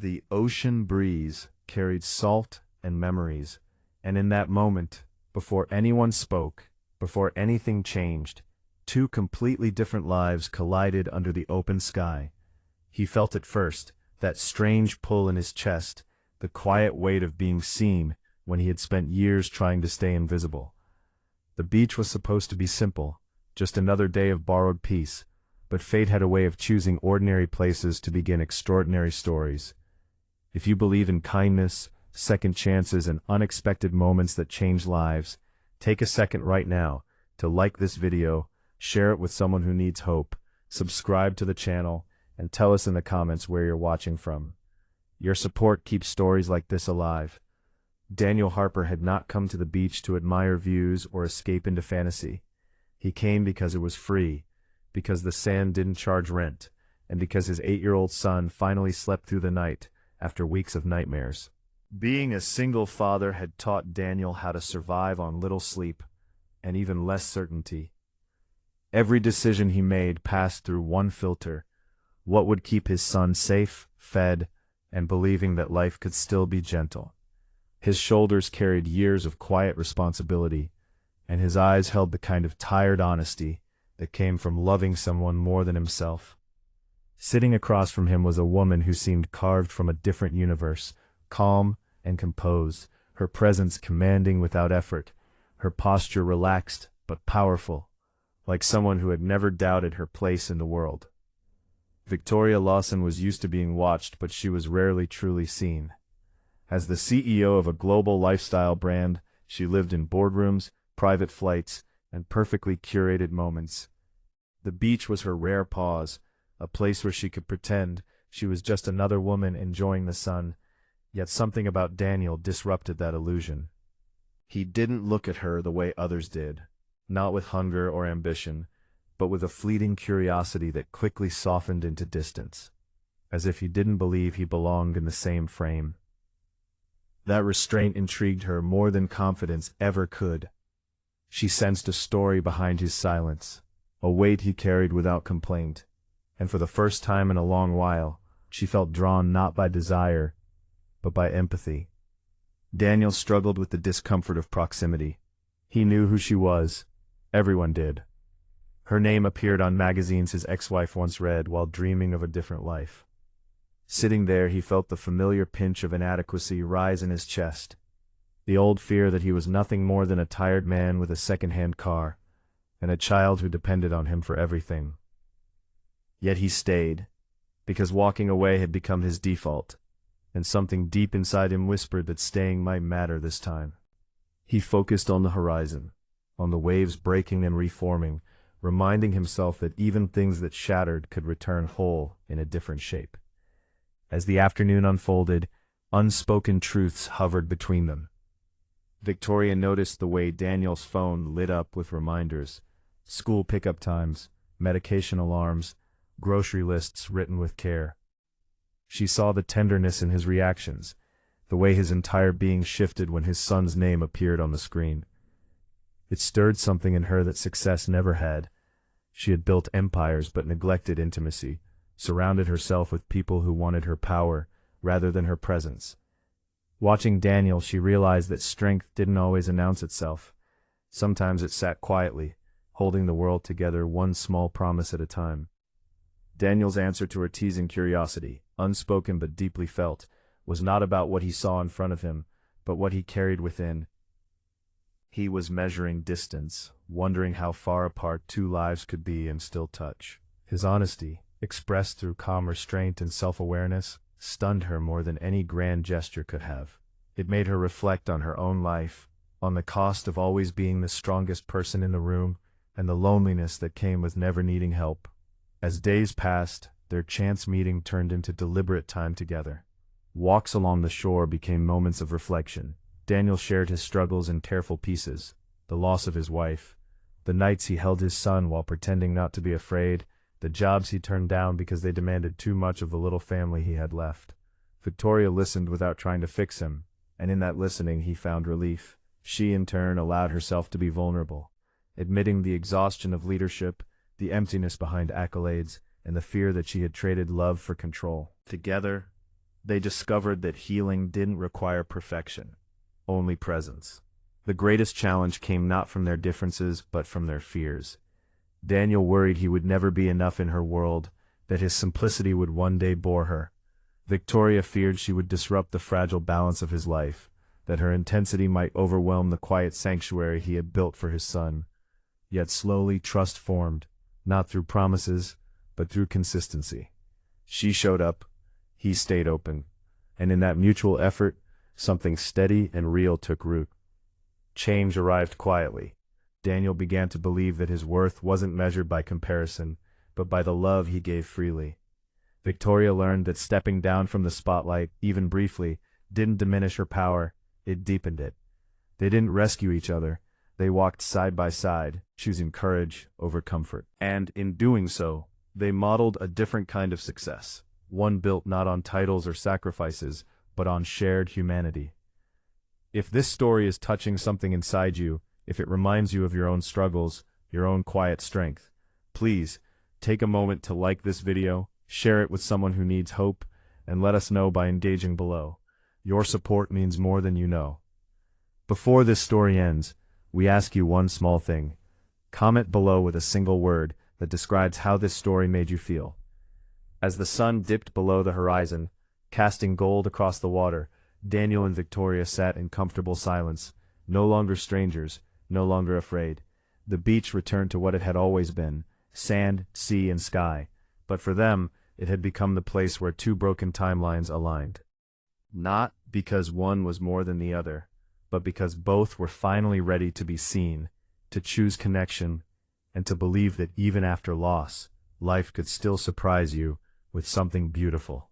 The ocean breeze carried salt and memories, and in that moment, before anyone spoke, before anything changed, two completely different lives collided under the open sky. He felt it first, that strange pull in his chest, the quiet weight of being seen when he had spent years trying to stay invisible. The beach was supposed to be simple, just another day of borrowed peace, but fate had a way of choosing ordinary places to begin extraordinary stories. If you believe in kindness, second chances, and unexpected moments that change lives, take a second right now to like this video, share it with someone who needs hope, subscribe to the channel, and tell us in the comments where you're watching from. Your support keeps stories like this alive. Daniel Harper had not come to the beach to admire views or escape into fantasy. He came because it was free, because the sand didn't charge rent, and because his 8-year-old son finally slept through the night after weeks of nightmares. Being a single father had taught Daniel how to survive on little sleep and even less certainty. Every decision he made passed through one filter: what would keep his son safe, fed, and believing that life could still be gentle. His shoulders carried years of quiet responsibility, and his eyes held the kind of tired honesty that came from loving someone more than himself. Sitting across from him was a woman who seemed carved from a different universe, calm and composed, her presence commanding without effort, her posture relaxed but powerful, like someone who had never doubted her place in the world. Victoria Lawson was used to being watched, but she was rarely truly seen. As the CEO of a global lifestyle brand, she lived in boardrooms, private flights, and perfectly curated moments. The beach was her rare pause, a place where she could pretend she was just another woman enjoying the sun, yet something about Daniel disrupted that illusion. He didn't look at her the way others did, not with hunger or ambition, but with a fleeting curiosity that quickly softened into distance, as if he didn't believe he belonged in the same frame. That restraint intrigued her more than confidence ever could. She sensed a story behind his silence, a weight he carried without complaint, and for the first time in a long while, she felt drawn not by desire, but by empathy. Daniel struggled with the discomfort of proximity. He knew who she was. Everyone did. Her name appeared on magazines his ex-wife once read while dreaming of a different life. Sitting there, he felt the familiar pinch of inadequacy rise in his chest, the old fear that he was nothing more than a tired man with a second-hand car, and a child who depended on him for everything. Yet he stayed, because walking away had become his default, and something deep inside him whispered that staying might matter this time. He focused on the horizon, on the waves breaking and reforming, reminding himself that even things that shattered could return whole in a different shape. As the afternoon unfolded, unspoken truths hovered between them. Victoria noticed the way Daniel's phone lit up with reminders: school pickup times, medication alarms, grocery lists written with care. She saw the tenderness in his reactions, the way his entire being shifted when his son's name appeared on the screen. It stirred something in her that success never had. She had built empires but neglected intimacy, surrounded herself with people who wanted her power rather than her presence. Watching Daniel, she realized that strength didn't always announce itself. Sometimes it sat quietly, holding the world together one small promise at a time. Daniel's answer to her teasing curiosity, unspoken but deeply felt, was not about what he saw in front of him, but what he carried within. He was measuring distance, wondering how far apart two lives could be and still touch. His honesty, expressed through calm restraint and self-awareness, stunned her more than any grand gesture could have. It made her reflect on her own life, on the cost of always being the strongest person in the room, and the loneliness that came with never needing help. As days passed, their chance meeting turned into deliberate time together. Walks along the shore became moments of reflection. Daniel shared his struggles in tearful pieces: the loss of his wife, the nights he held his son while pretending not to be afraid, the jobs he turned down because they demanded too much of the little family he had left. Victoria listened without trying to fix him, and in that listening he found relief. She, in turn, allowed herself to be vulnerable, admitting the exhaustion of leadership, the emptiness behind accolades, and the fear that she had traded love for control. Together, They discovered that healing didn't require perfection, only presence. The greatest challenge came not from their differences but from their fears. Daniel worried he would never be enough in her world, that his simplicity would one day bore her. Victoria feared she would disrupt the fragile balance of his life, that her intensity might overwhelm the quiet sanctuary he had built for his son. Yet slowly trust formed, not through promises, but through consistency. She showed up, he stayed open, and in that mutual effort, something steady and real took root. Change arrived quietly. Daniel began to believe that his worth wasn't measured by comparison, but by the love he gave freely. Victoria learned that stepping down from the spotlight, even briefly, didn't diminish her power, it deepened it. They didn't rescue each other, they walked side by side, choosing courage over comfort. And in doing so, they modeled a different kind of success, one built not on titles or sacrifices, but on shared humanity. If this story is touching something inside you, if it reminds you of your own struggles, your own quiet strength, please take a moment to like this video, share it with someone who needs hope, and let us know by engaging below. Your support means more than you know. Before this story ends, we ask you one small thing. Comment below with a single word that describes how this story made you feel. As the sun dipped below the horizon, casting gold across the water, Daniel and Victoria sat in comfortable silence, no longer strangers, no longer afraid. The beach returned to what it had always been, sand, sea, and sky, but for them, it had become the place where two broken timelines aligned. Not because one was more than the other, but because both were finally ready to be seen, to choose connection, and to believe that even after loss, life could still surprise you with something beautiful.